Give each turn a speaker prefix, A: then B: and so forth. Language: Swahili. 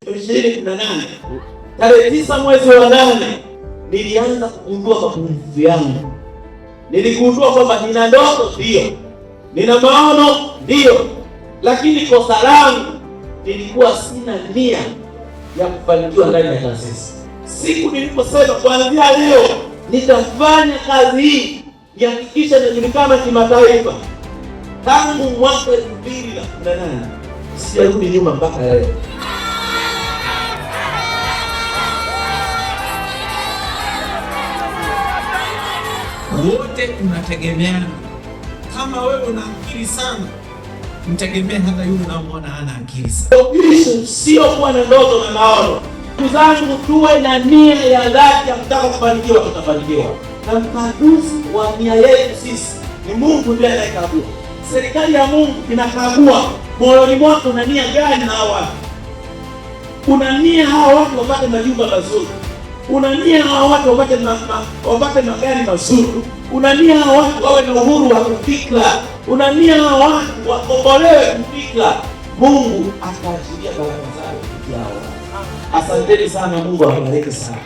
A: 2018 tarehe 9 mwezi wa 8 nilianza kugundua mapungufu yangu. Niligundua kwamba nina ndoto ndio, nina maono ndio, lakini kosa langu nilikuwa sina nia ya kufanikiwa ndani ya taasisi. Siku niliposema kuanzia leo nitafanya kazi hii nihakikisha najulikana kimataifa, tangu mwaka 2018 sijarudi nyuma mpaka leo.
B: Wote tunategemeana. Kama wewe una akili sana, mtegemea hata yule unamwona hana akili sana.
A: Sio kuwa na ndoto na maono. Ndugu zangu, tuwe na nia ya dhati ya kutaka kufanikiwa, tutafanikiwa. Na mkaguzi wa nia yetu sisi ni Mungu, ndiye anayekagua. Serikali ya Mungu inakagua moyoni mwako na nia gani na hawa. Una nia hawa watu wapate majumba mazuri. Una nia hawa watu wapate magari mazuri. Una nia hawa watu wawe na uhuru wa kufikra. Una nia hawa watu wakombolewe kufikra. Mungu ataachilia baraka zake kupitia hao. Asanteni sana, Mungu awabariki sana.